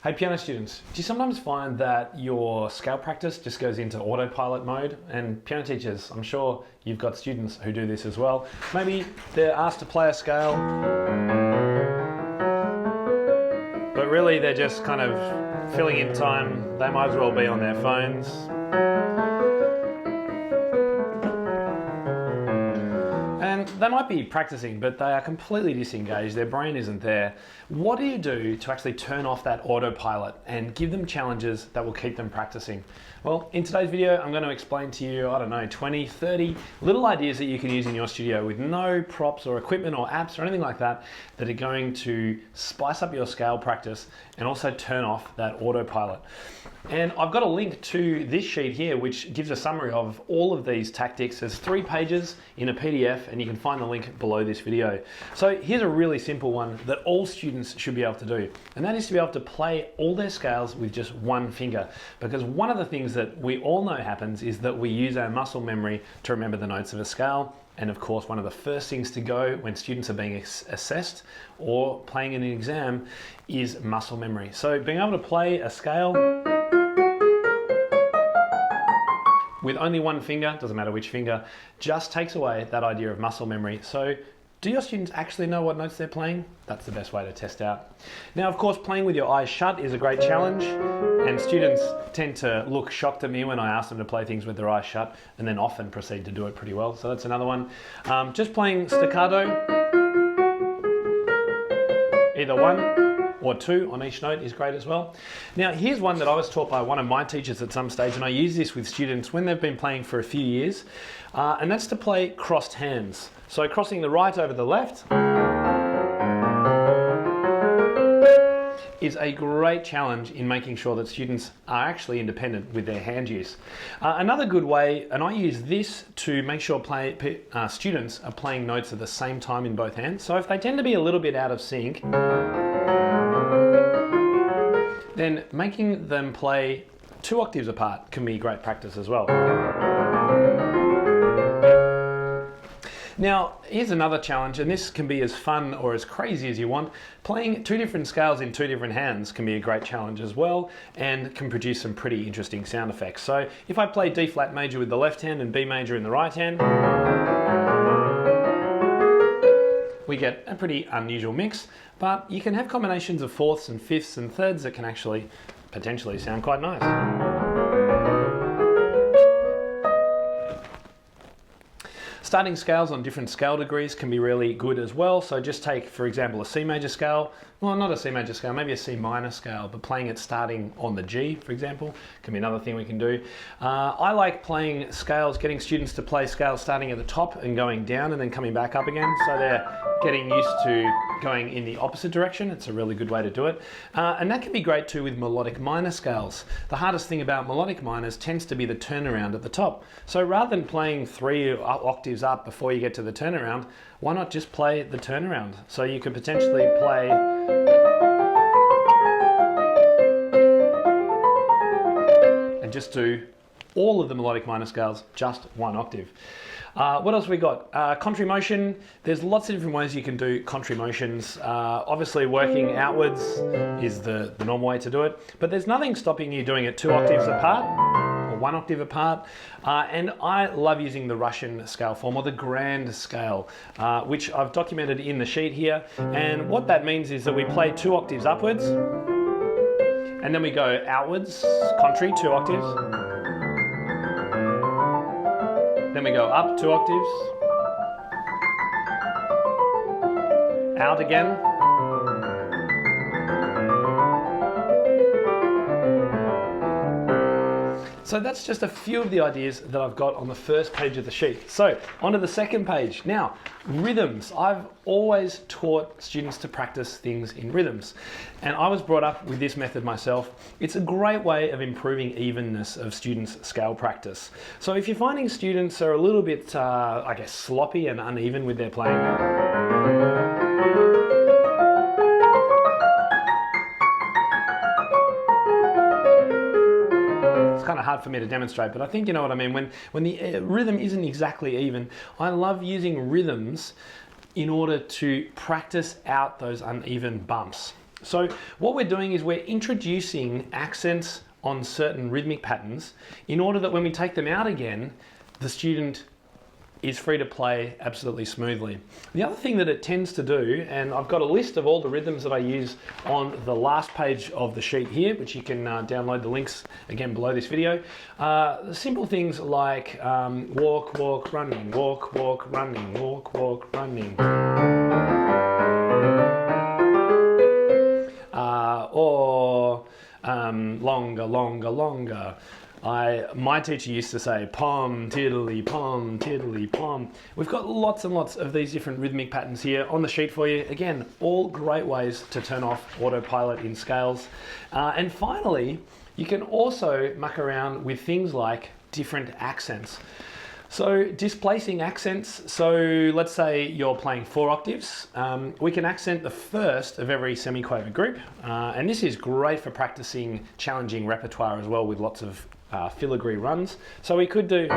Hey piano students, do you sometimes find that your scale practice just goes into autopilot mode? And piano teachers, I'm sure you've got students who do this as well. Maybe they're asked to play a scale, but really they're just kind of filling in time. They might as well be on their phones. And they might be practicing, but they are completely disengaged. Their brain isn't there. What do you do to actually turn off that autopilot and give them challenges that will keep them practicing? Well, in today's video, I'm going to explain to you, 20, 30 little ideas that you can use in your studio with no props or equipment or apps or anything like that are going to spice up your scale practice and also turn off that autopilot. And I've got a link to this sheet here, which gives a summary of all of these tactics. There's 3 pages in a PDF, and you can find the link below this video. So here's a really simple one that all students should be able to do, and that is to be able to play all their scales with just one finger. Because one of the things that we all know happens is that we use our muscle memory to remember the notes of a scale. And of course, one of the first things to go when students are being assessed or playing in an exam is muscle memory. So being able to play a scale with only one finger, doesn't matter which finger, just takes away that idea of muscle memory. So do your students actually know what notes they're playing? That's the best way to test out. Now, of course, playing with your eyes shut is a great challenge, and students tend to look shocked at me when I ask them to play things with their eyes shut, and then often proceed to do it pretty well. So that's another one. Just playing staccato, either 1 or 2 on each note is great as well. Now, here's one that I was taught by one of my teachers at some stage, and I use this with students when they've been playing for a few years, and that's to play crossed hands. So crossing the right over the left is a great challenge in making sure that students are actually independent with their hand use. Another good way, and I use this to make sure students are playing notes at the same time in both hands. So if they tend to be a little bit out of sync, then making them play 2 octaves apart can be great practice as well. Now, here's another challenge, and this can be as fun or as crazy as you want. Playing 2 different scales in 2 different hands can be a great challenge as well, and can produce some pretty interesting sound effects. So if I play D flat major with the left hand and B major in the right hand, we get a pretty unusual mix, but you can have combinations of 4ths and 5ths and 3rds that can actually potentially sound quite nice. Starting scales on different scale degrees can be really good as well. So just take, for example, a C major scale. Well, not a C major scale, maybe a C minor scale, but playing it starting on the G, for example, can be another thing we can do. I like playing scales, getting students to play scales starting at the top and going down and then coming back up again. So they're getting used to going in the opposite direction. It's a really good way to do it. And that can be great too with melodic minor scales. The hardest thing about melodic minors tends to be the turnaround at the top. So rather than playing 3 octaves up before you get to the turnaround, why not just play the turnaround? So you could potentially play and just do all of the melodic minor scales just 1 octave. What else we got? Contrary motion. There's lots of different ways you can do contrary motions. Obviously working outwards is the normal way to do it, but there's nothing stopping you doing it 2 octaves apart or 1 octave apart. And I love using the Russian scale form or the grand scale, which I've documented in the sheet here. And what that means is that we play 2 octaves upwards, and then we go outwards, contrary, 2 octaves. Then we go up 2 octaves, out again, so that's just a few of the ideas that I've got on the first page of the sheet. So onto the second page. Now, rhythms. I've always taught students to practice things in rhythms, and I was brought up with this method myself. It's a great way of improving evenness of students' scale practice. So if you're finding students are a little bit, sloppy and uneven with their playing, kind of hard for me to demonstrate, but I think you know what I mean. When the rhythm isn't exactly even, I love using rhythms in order to practice out those uneven bumps. So what we're doing is we're introducing accents on certain rhythmic patterns in order that when we take them out again, the student is free to play absolutely smoothly. The other thing that it tends to do, and I've got a list of all the rhythms that I use on the last page of the sheet here, which you can download the links again below this video. Simple things like walk, walk, running, walk, walk, running, walk, walk, running. Or longer, longer, longer. My teacher used to say pom, tiddly, pom, tiddly, pom. We've got lots and lots of these different rhythmic patterns here on the sheet for you. Again, all great ways to turn off autopilot in scales. And finally, you can also muck around with things like different accents. So displacing accents, so let's say you're playing 4 octaves, we can accent the first of every semiquaver group, and this is great for practicing challenging repertoire as well with lots of filigree runs. So we could do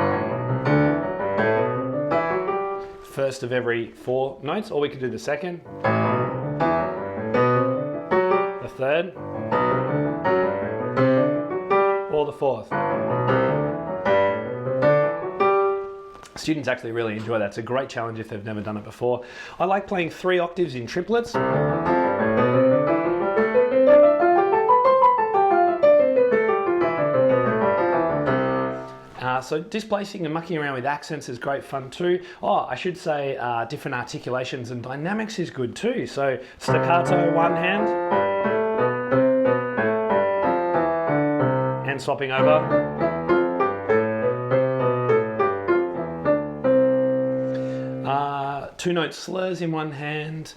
first of every 4 notes, or we could do the second, the third, or the fourth. Students actually really enjoy that. It's a great challenge if they've never done it before. I like playing 3 octaves in triplets. So displacing and mucking around with accents is great fun too. Oh, I should say different articulations and dynamics is good too. So staccato one hand and swapping over. 2-note slurs in one hand,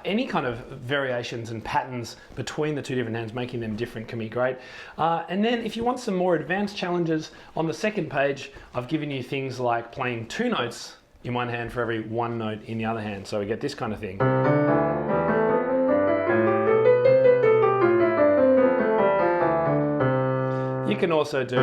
any kind of variations and patterns between the 2 different hands, making them different can be great. And then if you want some more advanced challenges, on the second page, I've given you things like playing 2 notes in one hand for every 1 note in the other hand. So we get this kind of thing. You can also do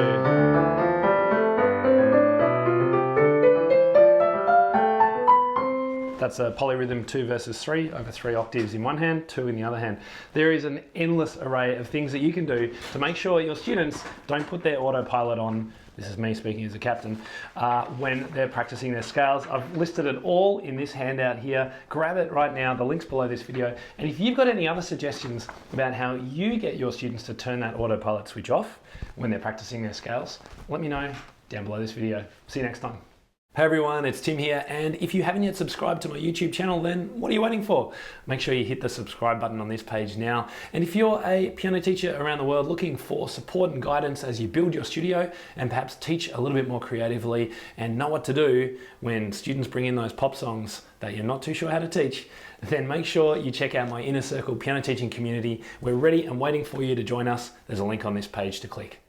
that's a polyrhythm 2 versus 3 over 3 octaves in one hand, 2 in the other hand. There is an endless array of things that you can do to make sure your students don't put their autopilot on. This is me speaking as a captain, when they're practicing their scales. I've listed it all in this handout here. Grab it right now, the link's below this video. And if you've got any other suggestions about how you get your students to turn that autopilot switch off when they're practicing their scales, let me know down below this video. See you next time. Hey everyone, it's Tim here, and if you haven't yet subscribed to my YouTube channel, then what are you waiting for? Make sure you hit the subscribe button on this page now. And if you're a piano teacher around the world looking for support and guidance as you build your studio and perhaps teach a little bit more creatively and know what to do when students bring in those pop songs that you're not too sure how to teach, then make sure you check out my InnerCircle piano teaching community. We're ready and waiting for you to join us. There's a link on this page to click.